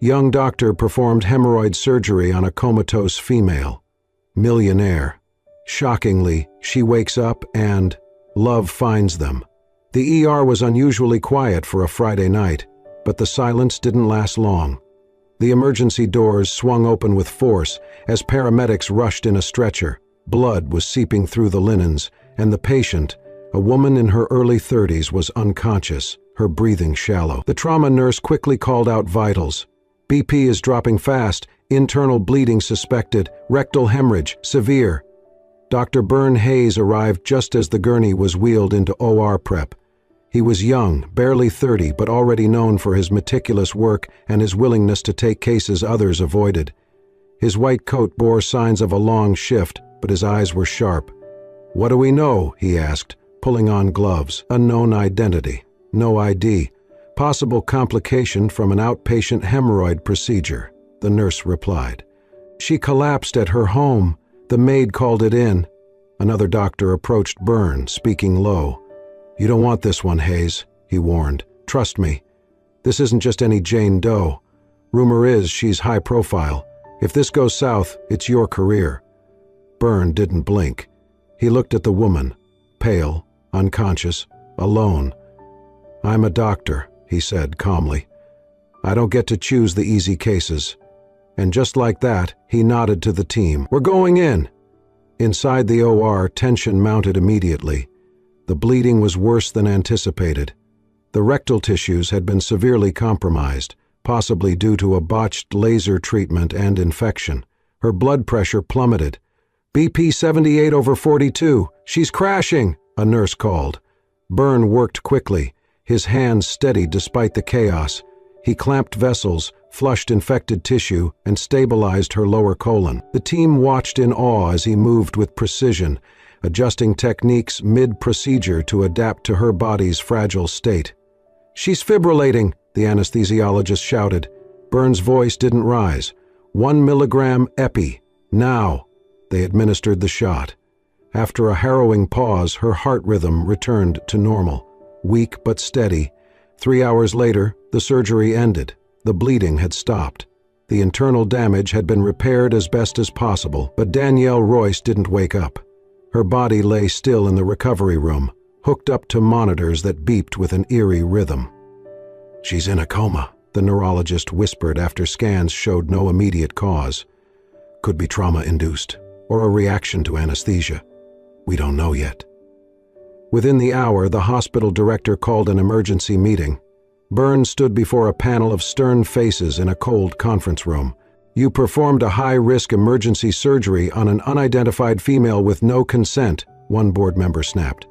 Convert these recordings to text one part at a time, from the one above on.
Young doctor performed hemorrhoid surgery on a comatose female. Millionaire. Shockingly, she wakes up and love finds them. The ER was unusually quiet for a Friday night, but the silence didn't last long. The emergency doors swung open with force as paramedics rushed in a stretcher. Blood was seeping through the linens, and the patient, a woman in her early 30s, was unconscious, her breathing shallow. The trauma nurse quickly called out vitals. BP is dropping fast, internal bleeding suspected, rectal hemorrhage, severe. Dr. Byrne Hayes arrived just as the gurney was wheeled into OR prep. He was young, barely 30, but already known for his meticulous work and his willingness to take cases others avoided. His white coat bore signs of a long shift, but his eyes were sharp. "What do we know?" he asked, pulling on gloves. "Unknown identity. No ID. Possible complication from an outpatient hemorrhoid procedure," the nurse replied. "She collapsed at her home. The maid called it in." Another doctor approached Byrne, speaking low. "You don't want this one, Hayes," he warned. "Trust me. This isn't just any Jane Doe. Rumor is she's high profile. If this goes south, it's your career." Byrne didn't blink. He looked at the woman, pale, unconscious, alone. "I'm a doctor," he said calmly. "I don't get to choose the easy cases." And just like that, he nodded to the team. "We're going in." Inside the OR, tension mounted immediately. The bleeding was worse than anticipated. The rectal tissues had been severely compromised, possibly due to a botched laser treatment and infection. Her blood pressure plummeted. "BP 78/42. She's crashing," a nurse called. Byrne worked quickly, his hands steady despite the chaos. He clamped vessels, flushed infected tissue, and stabilized her lower colon. The team watched in awe as he moved with precision, adjusting techniques mid-procedure to adapt to her body's fragile state. "She's fibrillating," the anesthesiologist shouted. Byrne's voice didn't rise. 1 milligram epi. Now. They administered the shot. After a harrowing pause, her heart rhythm returned to normal. Weak but steady. 3 hours later, the surgery ended. The bleeding had stopped. The internal damage had been repaired as best as possible, but Danielle Royce didn't wake up. Her body lay still in the recovery room, hooked up to monitors that beeped with an eerie rhythm. "She's in a coma," the neurologist whispered after scans showed no immediate cause. "Could be trauma-induced, or a reaction to anesthesia. We don't know yet." Within the hour, the hospital director called an emergency meeting. Byrne stood before a panel of stern faces in a cold conference room. "You performed a high-risk emergency surgery on an unidentified female with no consent," one board member snapped.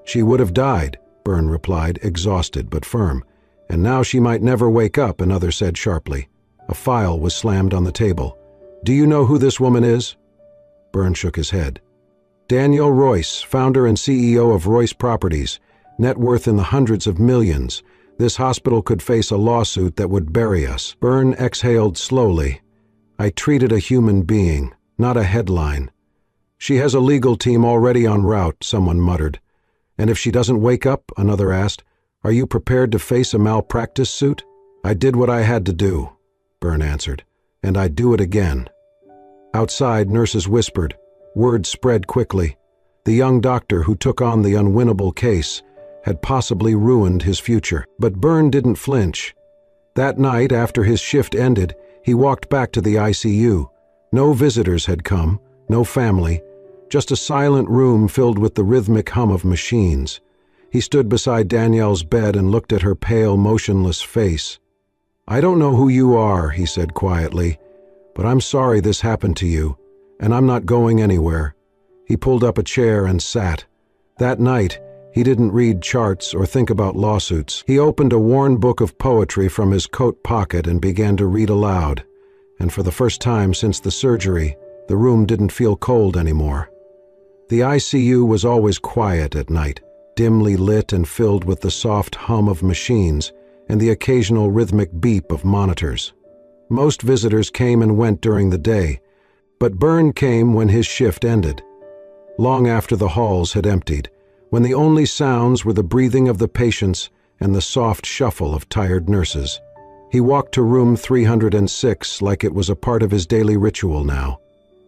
"She would have died," Byrne replied, exhausted but firm. "And now she might never wake up," another said sharply. A file was slammed on the table. "Do you know who this woman is?" Byrne shook his head. "Danielle Royce, founder and CEO of Royce Properties, net worth in the hundreds of millions. This hospital could face a lawsuit that would bury us." Byrne exhaled slowly. "I treated a human being, not a headline." "She has a legal team already en route," someone muttered. "And if she doesn't wake up," another asked, "are you prepared to face a malpractice suit?" "I did what I had to do," Byrne answered, "and I'd do it again." Outside, nurses whispered. Word spread quickly. The young doctor who took on the unwinnable case had possibly ruined his future. But Byrne didn't flinch. That night, after his shift ended, he walked back to the ICU. No visitors had come, no family, just a silent room filled with the rhythmic hum of machines. He stood beside Danielle's bed and looked at her pale, motionless face. "I don't know who you are," he said quietly, "but I'm sorry this happened to you, and I'm not going anywhere." He pulled up a chair and sat. That night, he didn't read charts or think about lawsuits. He opened a worn book of poetry from his coat pocket and began to read aloud. And for the first time since the surgery, the room didn't feel cold anymore. The ICU was always quiet at night, dimly lit and filled with the soft hum of machines and the occasional rhythmic beep of monitors. Most visitors came and went during the day, but Byrne came when his shift ended. Long after the halls had emptied, when the only sounds were the breathing of the patients and the soft shuffle of tired nurses. He walked to room 306 like it was a part of his daily ritual now.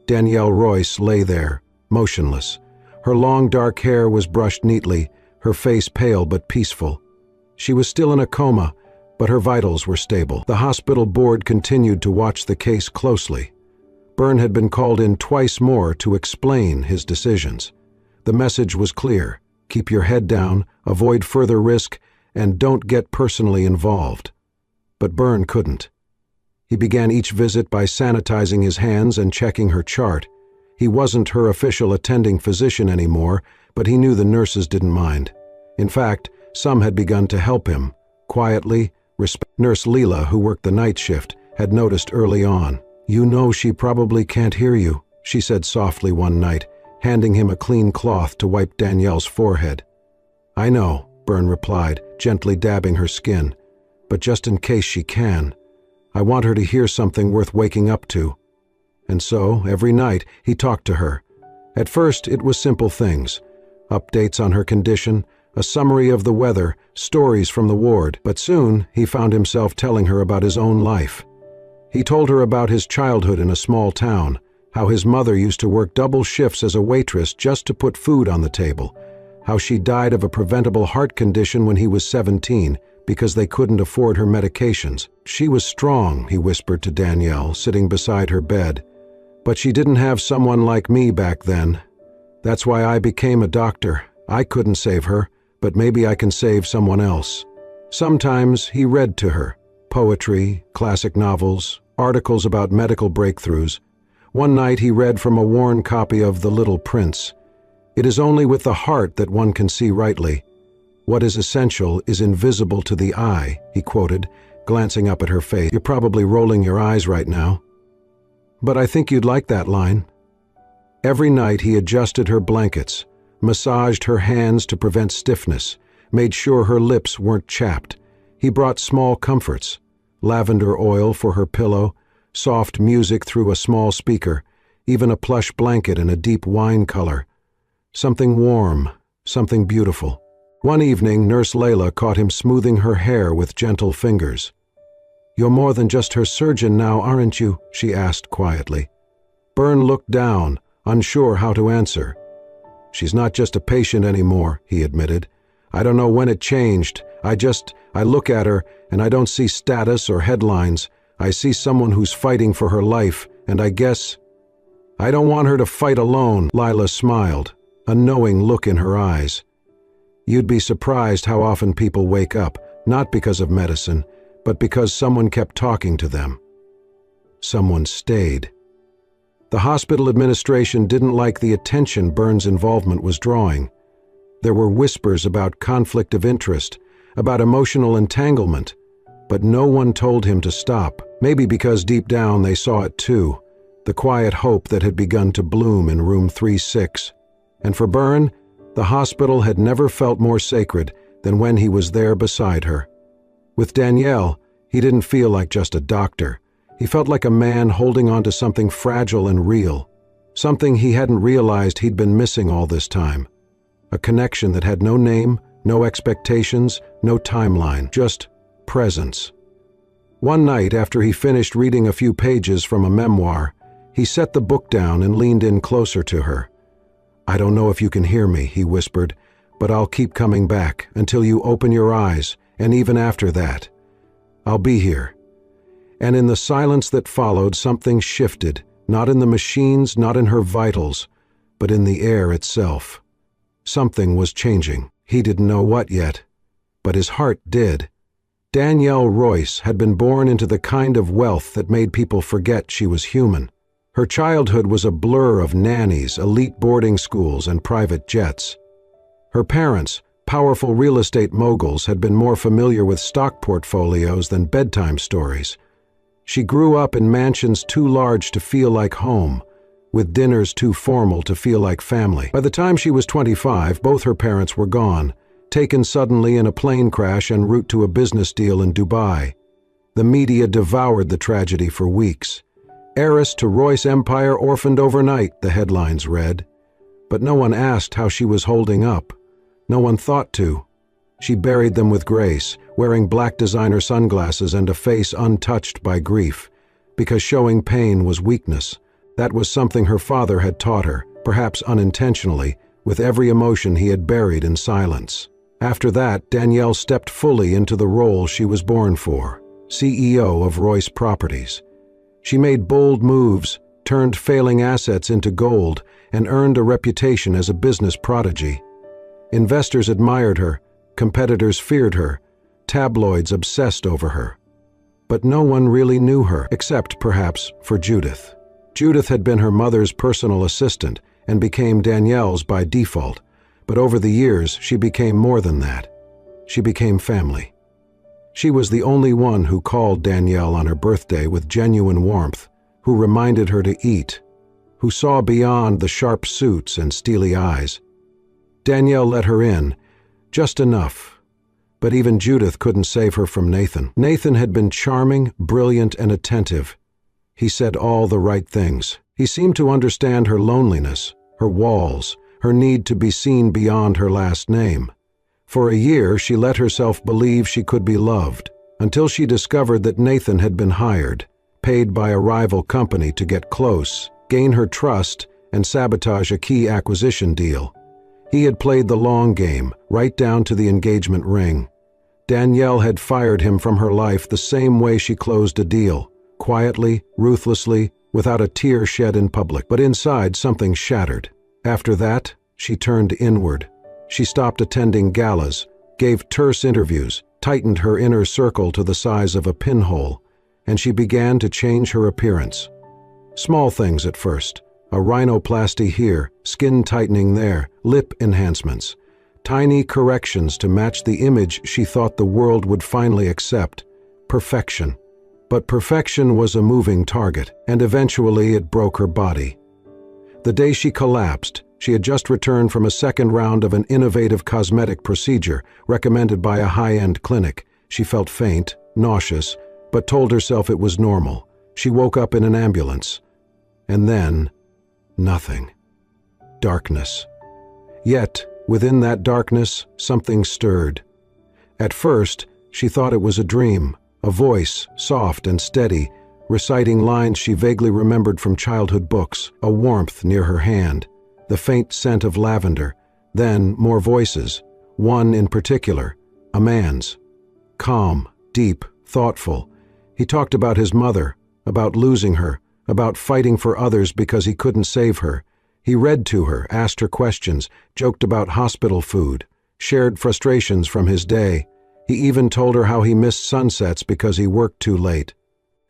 Danielle Royce lay there, motionless. Her long dark hair was brushed neatly, her face pale but peaceful. She was still in a coma, but her vitals were stable. The hospital board continued to watch the case closely. Byrne had been called in twice more to explain his decisions. The message was clear: keep your head down, avoid further risk, and don't get personally involved. But Byrne couldn't. He began each visit by sanitizing his hands and checking her chart. He wasn't her official attending physician anymore, but he knew the nurses didn't mind. In fact, some had begun to help him. Quietly, Nurse Leela, who worked the night shift, had noticed early on. "You know she probably can't hear you," she said softly one night, handing him a clean cloth to wipe Danielle's forehead. "I know," Byrne replied, gently dabbing her skin. "But just in case she can, I want her to hear something worth waking up to." And so, every night, he talked to her. At first, it was simple things: updates on her condition, a summary of the weather, stories from the ward. But soon, he found himself telling her about his own life. He told her about his childhood in a small town, how his mother used to work double shifts as a waitress just to put food on the table, how she died of a preventable heart condition when he was 17 because they couldn't afford her medications. "She was strong," he whispered to Danielle, sitting beside her bed. "But she didn't have someone like me back then. That's why I became a doctor. I couldn't save her, but maybe I can save someone else." Sometimes he read to her. Poetry, classic novels, articles about medical breakthroughs. One night he read from a worn copy of The Little Prince. "It is only with the heart that one can see rightly. What is essential is invisible to the eye," he quoted, glancing up at her face. "You're probably rolling your eyes right now. But I think you'd like that line." Every night he adjusted her blankets, massaged her hands to prevent stiffness, made sure her lips weren't chapped. He brought small comforts: lavender oil for her pillow, soft music through a small speaker, even a plush blanket in a deep wine color. Something warm, something beautiful. One evening, Nurse Layla caught him smoothing her hair with gentle fingers. "You're more than just her surgeon now, aren't you?" she asked quietly. Byrne looked down, unsure how to answer. "She's not just a patient anymore," he admitted. "I don't know when it changed. I look at her, and I don't see status or headlines. I see someone who's fighting for her life, and I guess I don't want her to fight alone." Lila smiled, a knowing look in her eyes. "You'd be surprised how often people wake up, not because of medicine, but because someone kept talking to them. Someone stayed." The hospital administration didn't like the attention Byrne's involvement was drawing. There were whispers about conflict of interest, about emotional entanglement, but no one told him to stop. Maybe because deep down they saw it too, the quiet hope that had begun to bloom in room 36. And for Byrne, the hospital had never felt more sacred than when he was there beside her. With Danielle, he didn't feel like just a doctor. He felt like a man holding on to something fragile and real, something he hadn't realized he'd been missing all this time. A connection that had no name, no expectations, no timeline, just presence. One night, after he finished reading a few pages from a memoir, he set the book down and leaned in closer to her. "I don't know if you can hear me," he whispered, "but I'll keep coming back until you open your eyes, and even after that. I'll be here." And in the silence that followed, something shifted, not in the machines, not in her vitals, but in the air itself. Something was changing. He didn't know what yet, but his heart did. Danielle Royce had been born into the kind of wealth that made people forget she was human. Her childhood was a blur of nannies, elite boarding schools, and private jets. Her parents, powerful real estate moguls, had been more familiar with stock portfolios than bedtime stories. She grew up in mansions too large to feel like home, with dinners too formal to feel like family. By the time she was 25, both her parents were gone, taken suddenly in a plane crash en route to a business deal in Dubai. The media devoured the tragedy for weeks. "Heiress to Royce Empire orphaned overnight," the headlines read. But no one asked how she was holding up. No one thought to. She buried them with grace, wearing black designer sunglasses and a face untouched by grief, because showing pain was weakness. That was something her father had taught her, perhaps unintentionally, with every emotion he had buried in silence. After that, Danielle stepped fully into the role she was born for, CEO of Royce Properties. She made bold moves, turned failing assets into gold, and earned a reputation as a business prodigy. Investors admired her, competitors feared her, tabloids obsessed over her. But no one really knew her, except perhaps for Judith. Judith had been her mother's personal assistant and became Danielle's by default, but over the years she became more than that. She became family. She was the only one who called Danielle on her birthday with genuine warmth, who reminded her to eat, who saw beyond the sharp suits and steely eyes. Danielle let her in, just enough. But even Judith couldn't save her from Nathan. Nathan had been charming, brilliant, and attentive. He said all the right things. He seemed to understand her loneliness, her walls, her need to be seen beyond her last name. For a year, she let herself believe she could be loved, until she discovered that Nathan had been hired, paid by a rival company to get close, gain her trust, and sabotage a key acquisition deal. He had played the long game, right down to the engagement ring. Danielle had fired him from her life the same way she closed a deal, quietly, ruthlessly, without a tear shed in public. But inside, something shattered. After that, she turned inward. She stopped attending galas, gave terse interviews, tightened her inner circle to the size of a pinhole, and she began to change her appearance. Small things at first. A rhinoplasty here, skin tightening there, lip enhancements. Tiny corrections to match the image she thought the world would finally accept. Perfection. But perfection was a moving target, and eventually it broke her body. The day she collapsed, she had just returned from a second round of an innovative cosmetic procedure recommended by a high-end clinic. She felt faint, nauseous, but told herself it was normal. She woke up in an ambulance. And then, nothing. Darkness. Yet, within that darkness, something stirred. At first, she thought it was a dream, a voice, soft and steady, reciting lines she vaguely remembered from childhood books, a warmth near her hand, the faint scent of lavender, then more voices, one in particular, a man's. Calm, deep, thoughtful. He talked about his mother, about losing her, about fighting for others because he couldn't save her. He read to her, asked her questions, joked about hospital food, shared frustrations from his day. He even told her how he missed sunsets because he worked too late.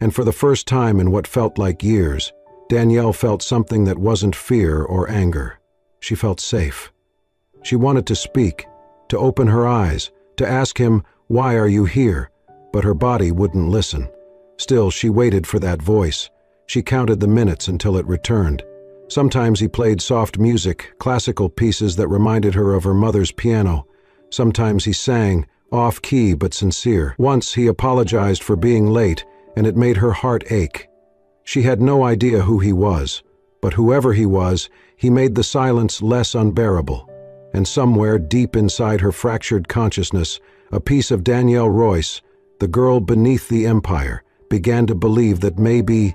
And for the first time in what felt like years, Danielle felt something that wasn't fear or anger. She felt safe. She wanted to speak, to open her eyes, to ask him, "Why are you here?" But her body wouldn't listen. Still, she waited for that voice. She counted the minutes until it returned. Sometimes he played soft music, classical pieces that reminded her of her mother's piano. Sometimes he sang, off-key but sincere. Once he apologized for being late, and it made her heart ache. She had no idea who he was, but whoever he was, he made the silence less unbearable. And somewhere deep inside her fractured consciousness, a piece of Danielle Royce, the girl beneath the empire, began to believe that maybe,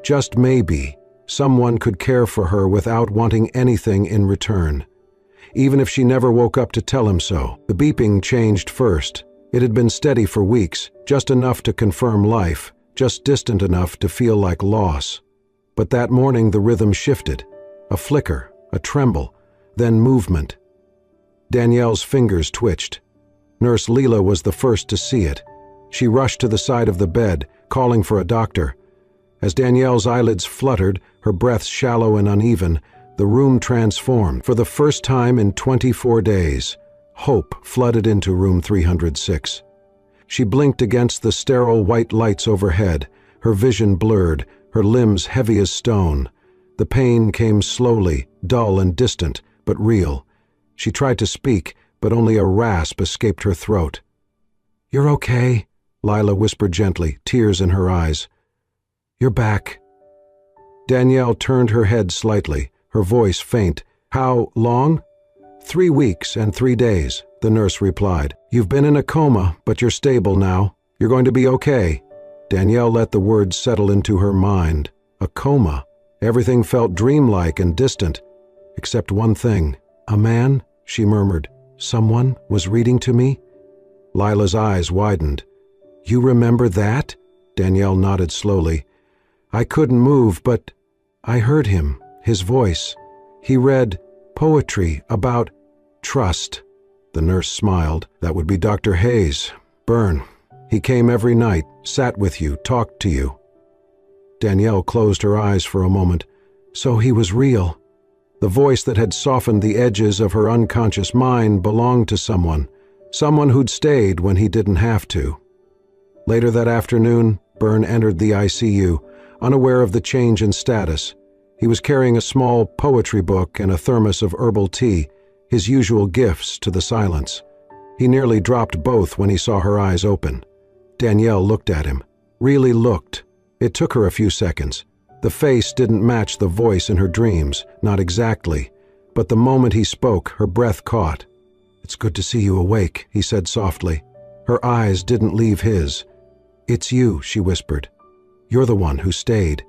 just maybe, someone could care for her without wanting anything in return. Even if she never woke up to tell him so. The beeping changed first. It had been steady for weeks, just enough to confirm life, just distant enough to feel like loss. But that morning the rhythm shifted. A flicker, a tremble, then movement. Danielle's fingers twitched. Nurse Leela was the first to see it. She rushed to the side of the bed, calling for a doctor. As Danielle's eyelids fluttered, her breath shallow and uneven, the room transformed. For the first time in 24 days, hope flooded into room 306. She blinked against the sterile white lights overhead, her vision blurred, her limbs heavy as stone. The pain came slowly, dull and distant, but real. She tried to speak, but only a rasp escaped her throat. "You're okay," Lila whispered gently, tears in her eyes. "You're back." Danielle turned her head slightly, her voice faint. "How long?" 3 weeks and 3 days. the nurse replied. "You've been in a coma, but you're stable now. You're going to be okay." Danielle let the words settle into her mind. A coma. Everything felt dreamlike and distant, except one thing. "A man?" she murmured. "Someone was reading to me?" Lila's eyes widened. "You remember that?" Danielle nodded slowly. "I couldn't move, but I heard him, his voice. He read poetry about trust." The nurse smiled. "That would be Dr. Hayes. Byrne. He came every night, sat with you, talked to you." Danielle closed her eyes for a moment. So he was real. The voice that had softened the edges of her unconscious mind belonged to someone who'd stayed when he didn't have to. Later that afternoon, Byrne entered the ICU, unaware of the change in status. He was carrying a small poetry book and a thermos of herbal tea, his usual gifts to the silence. He nearly dropped both when he saw her eyes open. Danielle looked at him. Really looked. It took her a few seconds. The face didn't match the voice in her dreams, not exactly, but the moment he spoke, her breath caught. "It's good to see you awake," he said softly. Her eyes didn't leave his. "It's you," she whispered. "You're the one who stayed."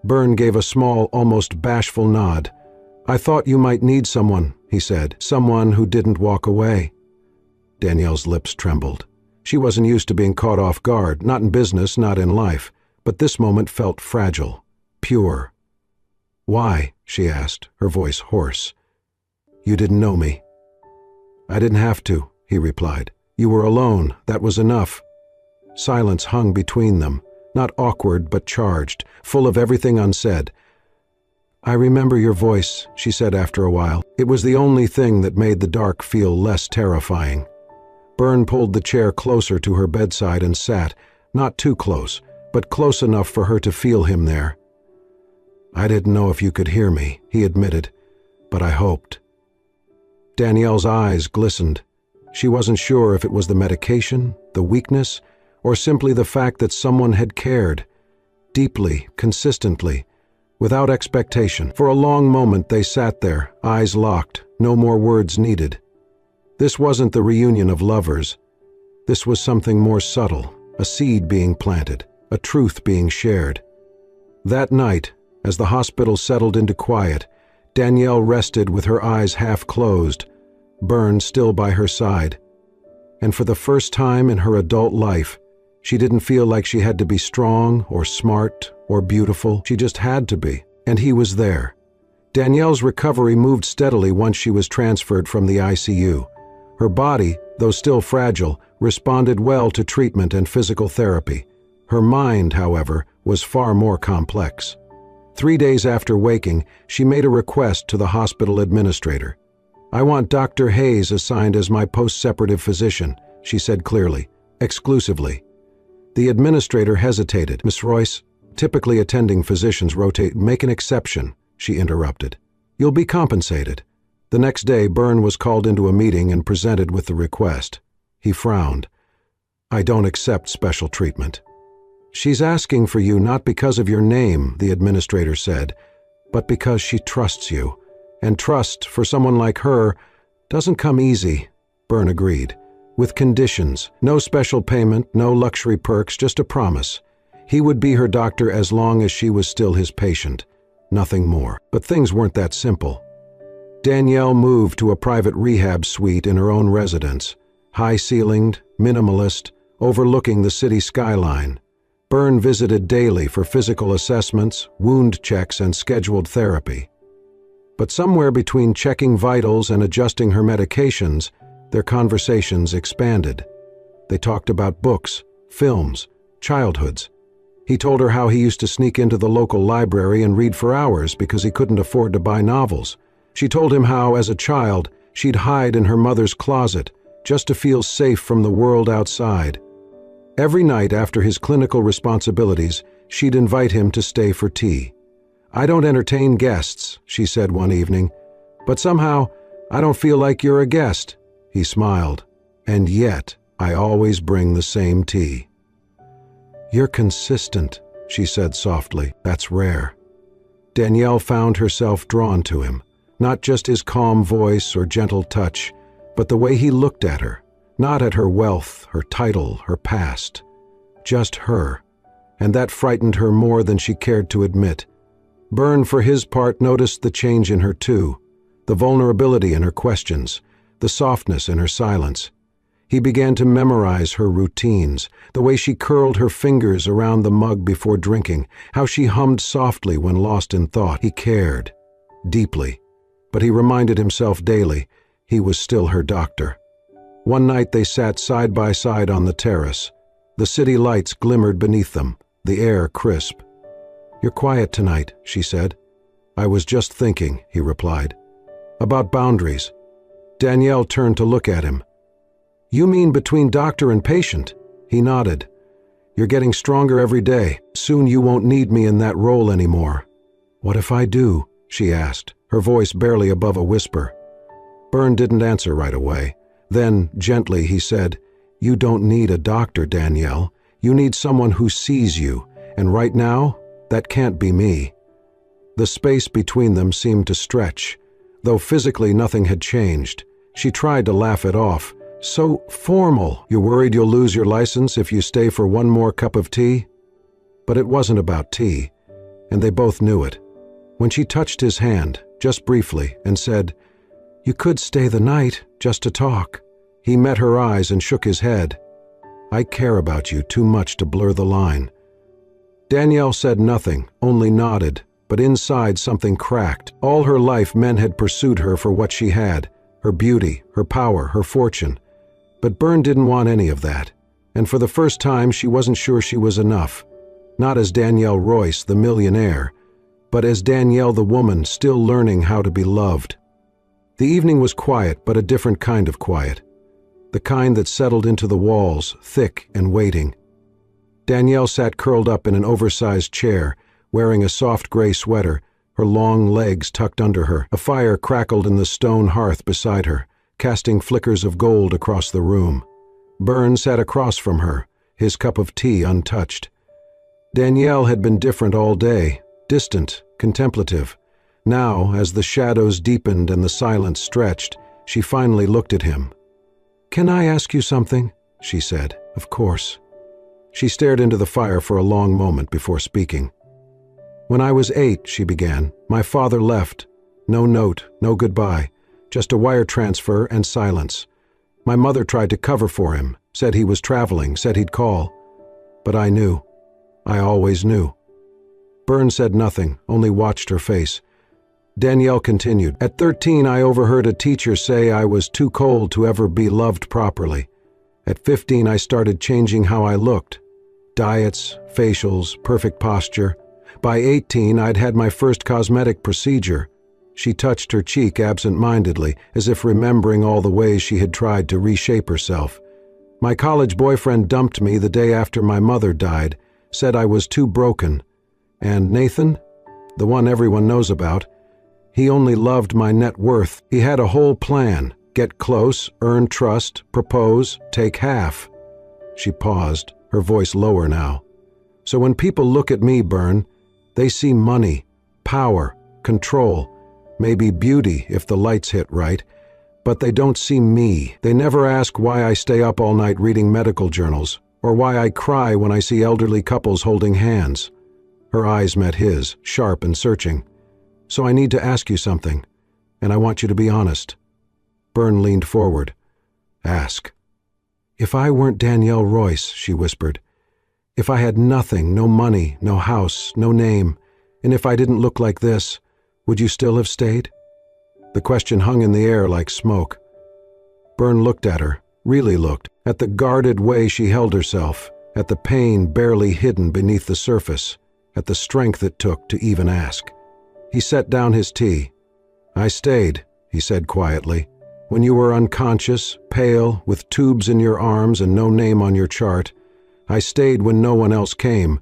Byrne gave a small, almost bashful nod. "I thought you might need someone," he said, "someone who didn't walk away." Danielle's lips trembled. She wasn't used to being caught off guard, not in business, not in life, but this moment felt fragile, pure. "Why?" she asked, her voice hoarse. "You didn't know me." "I didn't have to," he replied. "You were alone, that was enough." Silence hung between them, not awkward but charged, full of everything unsaid. "I remember your voice," she said after a while. It was the only thing that made the dark feel less terrifying. Byrne pulled the chair closer to her bedside and sat, not too close, but close enough for her to feel him there. "I didn't know if you could hear me," he admitted, "but I hoped." Danielle's eyes glistened. She wasn't sure if it was the medication, the weakness, or simply the fact that someone had cared, deeply, consistently, without expectation. For a long moment they sat there, eyes locked, no more words needed. This wasn't the reunion of lovers. This was something more subtle, a seed being planted, a truth being shared. That night, as the hospital settled into quiet, Danielle rested with her eyes half closed, Byrne still by her side. And for the first time in her adult life, she didn't feel like she had to be strong or smart or beautiful. She just had to be, and he was there. Danielle's recovery moved steadily once she was transferred from the ICU. Her body, though still fragile, responded well to treatment and physical therapy. Her mind, however, was far more complex. 3 days after waking, she made a request to the hospital administrator. "I want Dr. Hayes assigned as my post-separative physician," she said clearly, "exclusively." The administrator hesitated. "Miss Royce, typically attending physicians rotate. Make an exception," she interrupted. "You'll be compensated." The next day, Byrne was called into a meeting and presented with the request. He frowned. "I don't accept special treatment." "She's asking for you not because of your name," the administrator said, "but because she trusts you. And trust, for someone like her, doesn't come easy." Byrne agreed. "With conditions. No special payment, no luxury perks, just a promise. He would be her doctor as long as she was still his patient. Nothing more." But things weren't that simple. Danielle moved to a private rehab suite in her own residence, high-ceilinged, minimalist, overlooking the city skyline. Byrne visited daily for physical assessments, wound checks, and scheduled therapy. But somewhere between checking vitals and adjusting her medications, their conversations expanded. They talked about books, films, childhoods. He told her how he used to sneak into the local library and read for hours because he couldn't afford to buy novels. She told him how, as a child, she'd hide in her mother's closet just to feel safe from the world outside. Every night after his clinical responsibilities, she'd invite him to stay for tea. "I don't entertain guests," she said one evening, "but somehow I don't feel like you're a guest." He smiled. "And yet, I always bring the same tea." "You're consistent," she said softly. "That's rare." Danielle found herself drawn to him, not just his calm voice or gentle touch, but the way he looked at her, not at her wealth, her title, her past, just her, and that frightened her more than she cared to admit. Byrne, for his part, noticed the change in her too, the vulnerability in her questions, the softness in her silence. He began to memorize her routines, the way she curled her fingers around the mug before drinking, how she hummed softly when lost in thought. He cared, deeply, but he reminded himself daily he was still her doctor. One night they sat side by side on the terrace. The city lights glimmered beneath them, the air crisp. "You're quiet tonight," she said. "I was just thinking," he replied. "About boundaries." Danielle turned to look at him. "You mean between doctor and patient?" He nodded. "You're getting stronger every day. Soon you won't need me in that role anymore." "What if I do?" she asked, her voice barely above a whisper. Byrne didn't answer right away. Then, gently, he said, "You don't need a doctor, Danielle. You need someone who sees you, and right now, that can't be me." The space between them seemed to stretch. Though physically nothing had changed, she tried to laugh it off. "So formal. You're worried you'll lose your license if you stay for one more cup of tea?" But it wasn't about tea, and they both knew it. When she touched his hand, just briefly, and said, "You could stay the night, just to talk," he met her eyes and shook his head. "I care about you too much to blur the line." Danielle said nothing, only nodded, but inside something cracked. All her life men had pursued her for what she had, her beauty, her power, her fortune. But Byrne didn't want any of that, and for the first time she wasn't sure she was enough. Not as Danielle Royce, the millionaire, but as Danielle the woman still learning how to be loved. The evening was quiet, but a different kind of quiet. The kind that settled into the walls, thick and waiting. Danielle sat curled up in an oversized chair, wearing a soft gray sweater, her long legs tucked under her. A fire crackled in the stone hearth beside her, casting flickers of gold across the room. Byrne sat across from her, his cup of tea untouched. Danielle had been different all day, distant, contemplative. Now, as the shadows deepened and the silence stretched, she finally looked at him. "Can I ask you something?" she said. "Of course." She stared into the fire for a long moment before speaking. "When I was 8, she began, my father left. No note, no goodbye, just a wire transfer and silence. My mother tried to cover for him, said he was traveling, said he'd call. But I knew. I always knew." Byrne said nothing, only watched her face. Danielle continued, "At 13, I overheard a teacher say I was too cold to ever be loved properly. At 15, I started changing how I looked. Diets, facials, perfect posture. By 18, I'd had my first cosmetic procedure." She touched her cheek absent-mindedly, as if remembering all the ways she had tried to reshape herself. "My college boyfriend dumped me the day after my mother died, said I was too broken. And Nathan, the one everyone knows about, he only loved my net worth. He had a whole plan. Get close, earn trust, propose, take half." She paused, her voice lower now. "So when people look at me, Byrne, they see money, power, control, maybe beauty if the lights hit right, but they don't see me. They never ask why I stay up all night reading medical journals, or why I cry when I see elderly couples holding hands." Her eyes met his, sharp and searching. "So I need to ask you something, and I want you to be honest." Byrne leaned forward. "Ask." "If I weren't Danielle Royce," she whispered, "if I had nothing, no money, no house, no name, and if I didn't look like this, would you still have stayed?" The question hung in the air like smoke. Byrne looked at her, really looked, at the guarded way she held herself, at the pain barely hidden beneath the surface, at the strength it took to even ask. He set down his tea. "I stayed," he said quietly. "When you were unconscious, pale, with tubes in your arms and no name on your chart. I stayed when no one else came,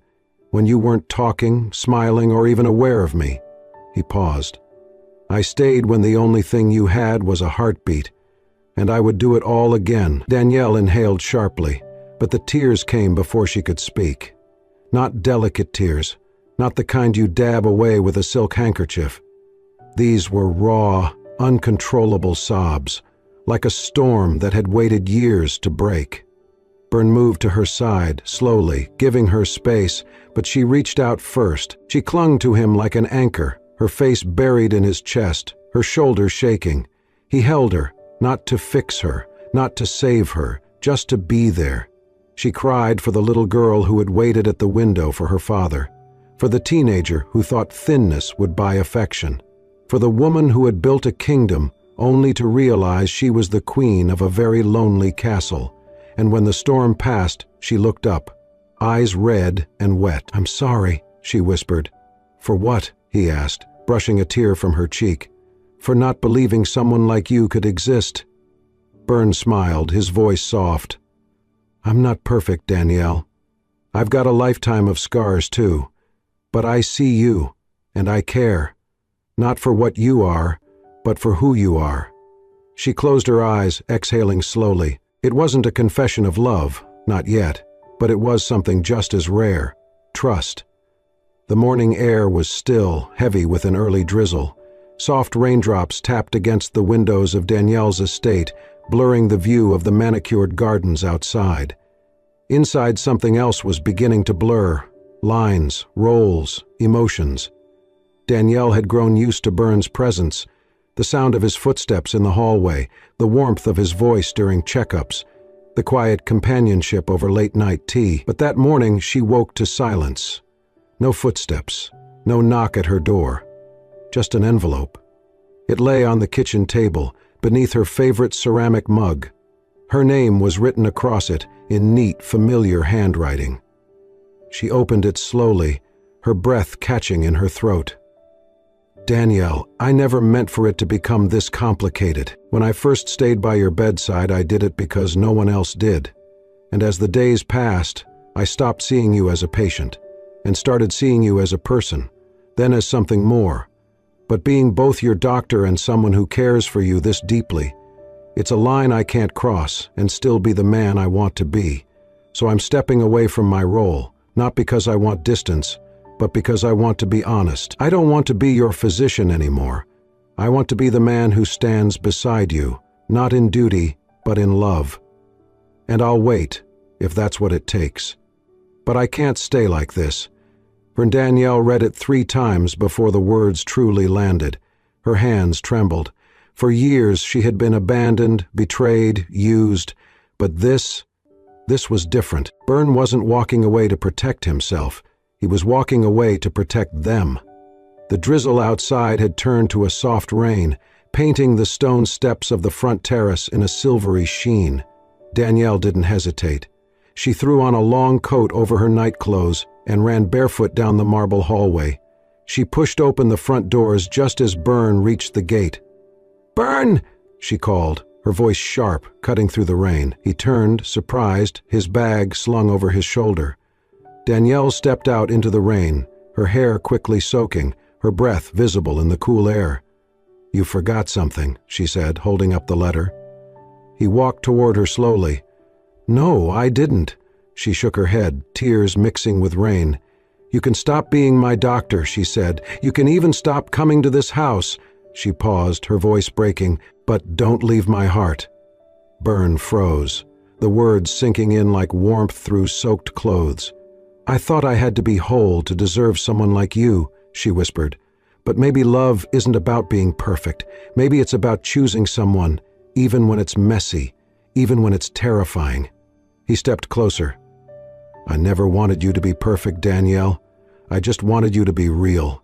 when you weren't talking, smiling, or even aware of me." He paused. "I stayed when the only thing you had was a heartbeat, and I would do it all again." Danielle inhaled sharply, but the tears came before she could speak. Not delicate tears, not the kind you dab away with a silk handkerchief. These were raw, uncontrollable sobs, like a storm that had waited years to break. Byrne moved to her side, slowly, giving her space, but she reached out first. She clung to him like an anchor, her face buried in his chest, her shoulders shaking. He held her, not to fix her, not to save her, just to be there. She cried for the little girl who had waited at the window for her father, for the teenager who thought thinness would buy affection, for the woman who had built a kingdom only to realize she was the queen of a very lonely castle. And when the storm passed, she looked up, eyes red and wet. "I'm sorry," she whispered. "For what?" he asked, brushing a tear from her cheek. "For not believing someone like you could exist." Byrne smiled, his voice soft. "I'm not perfect, Danielle. I've got a lifetime of scars too. But I see you, and I care. Not for what you are, but for who you are." She closed her eyes, exhaling slowly. It wasn't a confession of love, not yet, but it was something just as rare: trust. The morning air was still, heavy with an early drizzle. Soft raindrops tapped against the windows of Danielle's estate, blurring the view of the manicured gardens outside. Inside, something else was beginning to blur: lines, roles, emotions. Danielle had grown used to Byrne's presence, the sound of his footsteps in the hallway, the warmth of his voice during checkups, the quiet companionship over late-night tea. But that morning she woke to silence. No footsteps, no knock at her door, just an envelope. It lay on the kitchen table, beneath her favorite ceramic mug. Her name was written across it in neat, familiar handwriting. She opened it slowly, her breath catching in her throat. "Danielle, I never meant for it to become this complicated. When I first stayed by your bedside, I did it because no one else did. And as the days passed, I stopped seeing you as a patient, and started seeing you as a person, then as something more. But being both your doctor and someone who cares for you this deeply, it's a line I can't cross and still be the man I want to be. So I'm stepping away from my role, not because I want distance, but because I want to be honest. I don't want to be your physician anymore. I want to be the man who stands beside you, not in duty, but in love. And I'll wait, if that's what it takes. But I can't stay like this." For Danielle read it 3 times before the words truly landed. Her hands trembled. For years she had been abandoned, betrayed, used. But this was different. Byrne wasn't walking away to protect himself. He was walking away to protect them. The drizzle outside had turned to a soft rain, painting the stone steps of the front terrace in a silvery sheen. Danielle didn't hesitate. She threw on a long coat over her nightclothes and ran barefoot down the marble hallway. She pushed open the front doors just as Byrne reached the gate. "Byrne!" she called, her voice sharp, cutting through the rain. He turned, surprised, his bag slung over his shoulder. Danielle stepped out into the rain, her hair quickly soaking, her breath visible in the cool air. "You forgot something," she said, holding up the letter. He walked toward her slowly. "No, I didn't." She shook her head, tears mixing with rain. "You can stop being my doctor," she said. "You can even stop coming to this house." She paused, her voice breaking. "But don't leave my heart." Byrne froze, the words sinking in like warmth through soaked clothes. "I thought I had to be whole to deserve someone like you," she whispered. "But maybe love isn't about being perfect. Maybe it's about choosing someone, even when it's messy, even when it's terrifying." He stepped closer. "I never wanted you to be perfect, Danielle. I just wanted you to be real."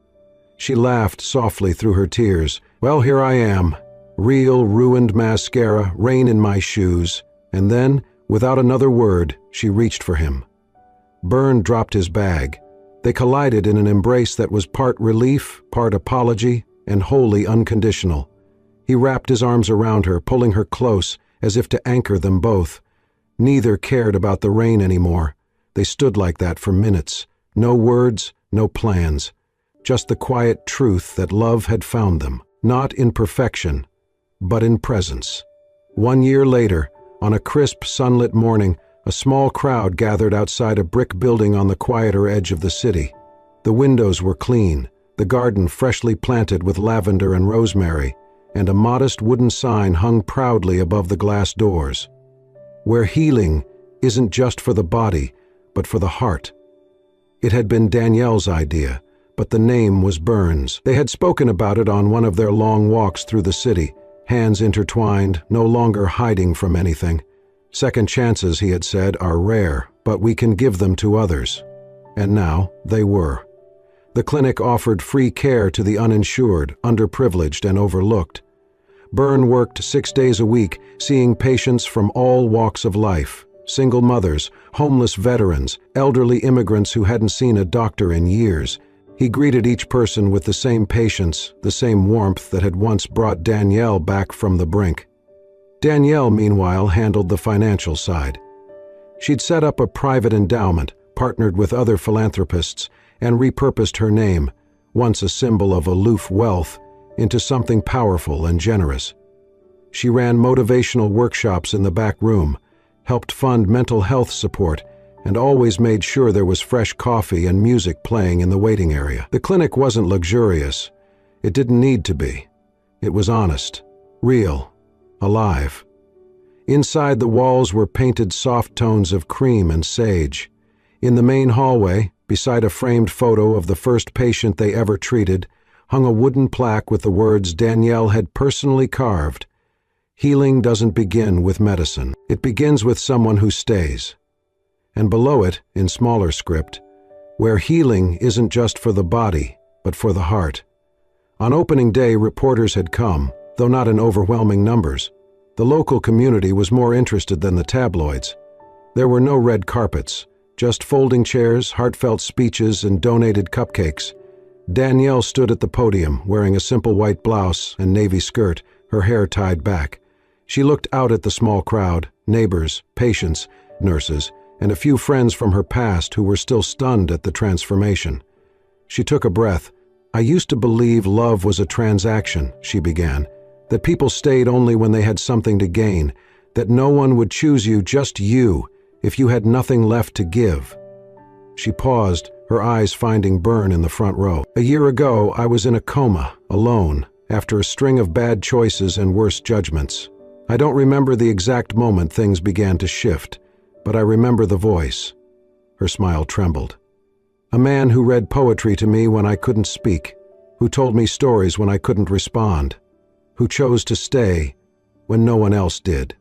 She laughed softly through her tears. "Well, here I am. Real, ruined mascara, rain in my shoes." And then, without another word, she reached for him. Byrne dropped his bag. They collided in an embrace that was part relief, part apology, and wholly unconditional. He wrapped his arms around her, pulling her close, as if to anchor them both. Neither cared about the rain anymore. They stood like that for minutes. No words, no plans. Just the quiet truth that love had found them, not in perfection, but in presence. 1 year later, on a crisp, sunlit morning, a small crowd gathered outside a brick building on the quieter edge of the city. The windows were clean, the garden freshly planted with lavender and rosemary, and a modest wooden sign hung proudly above the glass doors. Where healing isn't just for the body, but for the heart. It had been Danielle's idea, but the name was Burns. They had spoken about it on one of their long walks through the city, hands intertwined, no longer hiding from anything. Second chances, he had said, are rare, but we can give them to others. And now they were. The clinic offered free care to the uninsured, underprivileged, and overlooked. Byrne worked 6 days a week, seeing patients from all walks of life: single mothers, homeless veterans, elderly immigrants who hadn't seen a doctor in years. He greeted each person with the same patience, the same warmth that had once brought Danielle back from the brink. Danielle, meanwhile, handled the financial side. She'd set up a private endowment, partnered with other philanthropists, and repurposed her name, once a symbol of aloof wealth, into something powerful and generous. She ran motivational workshops in the back room, helped fund mental health support, and always made sure there was fresh coffee and music playing in the waiting area. The clinic wasn't luxurious. It didn't need to be. It was honest, real, alive. Inside, the walls were painted soft tones of cream and sage. In the main hallway, beside a framed photo of the first patient they ever treated, hung a wooden plaque with the words Danielle had personally carved: "Healing doesn't begin with medicine. It begins with someone who stays." And below it, in smaller script, "Where healing isn't just for the body, but for the heart." On opening day, reporters had come, though not in overwhelming numbers. The local community was more interested than the tabloids. There were no red carpets, just folding chairs, heartfelt speeches, and donated cupcakes. Danielle stood at the podium, wearing a simple white blouse and navy skirt, her hair tied back. She looked out at the small crowd, neighbors, patients, nurses, and a few friends from her past who were still stunned at the transformation. She took a breath. "I used to believe love was a transaction," she began, "that people stayed only when they had something to gain, that no one would choose you, just you, if you had nothing left to give." She paused, her eyes finding Byrne in the front row. "A year ago, I was in a coma, alone, after a string of bad choices and worse judgments. I don't remember the exact moment things began to shift, but I remember the voice." Her smile trembled. "A man who read poetry to me when I couldn't speak, who told me stories when I couldn't respond, who chose to stay when no one else did."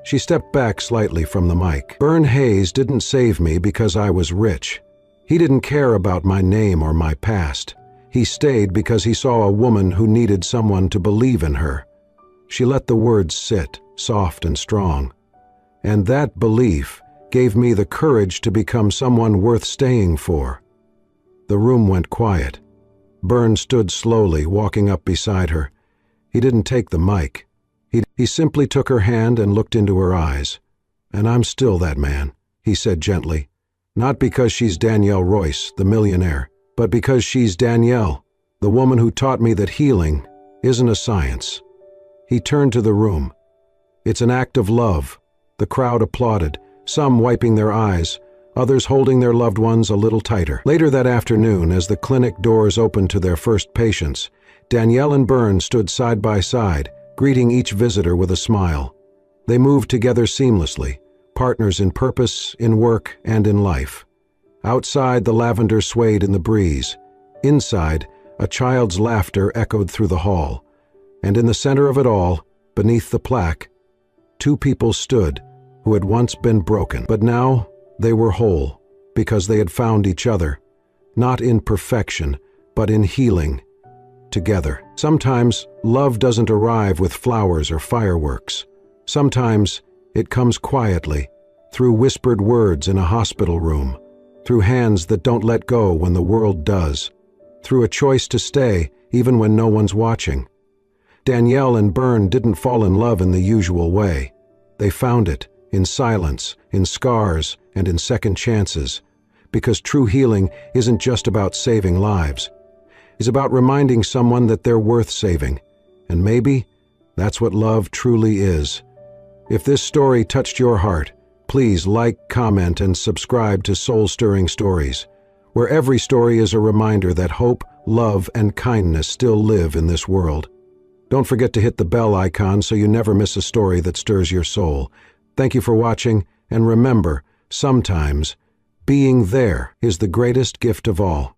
She stepped back slightly from the mic. "Byrne Hayes didn't save me because I was rich. He didn't care about my name or my past. He stayed because he saw a woman who needed someone to believe in her." She let the words sit, soft and strong. "And that belief gave me the courage to become someone worth staying for." The room went quiet. Byrne stood slowly, walking up beside her. He didn't take the mic. He simply took her hand and looked into her eyes. "And I'm still that man," he said gently. "Not because she's Danielle Royce, the millionaire, but because she's Danielle, the woman who taught me that healing isn't a science." He turned to the room. "It's an act of love." The crowd applauded, some wiping their eyes, others holding their loved ones a little tighter. Later that afternoon, as the clinic doors opened to their first patients, Danielle and Byrne stood side by side, greeting each visitor with a smile. They moved together seamlessly, partners in purpose, in work, and in life. Outside, the lavender swayed in the breeze. Inside, a child's laughter echoed through the hall. And in the center of it all, beneath the plaque, two people stood who had once been broken. But now they were whole, because they had found each other, not in perfection, but in healing, together. Sometimes love doesn't arrive with flowers or fireworks. Sometimes it comes quietly, through whispered words in a hospital room, through hands that don't let go when the world does, through a choice to stay even when no one's watching. Danielle and Byrne didn't fall in love in the usual way. They found it in silence, in scars, and in second chances, because true healing isn't just about saving lives. It's about reminding someone that they're worth saving, and maybe that's what love truly is. If this story touched your heart, please like, comment, and subscribe to Soul-Stirring Stories, where every story is a reminder that hope, love, and kindness still live in this world. Don't forget to hit the bell icon so you never miss a story that stirs your soul. Thank you for watching, and remember, sometimes being there is the greatest gift of all.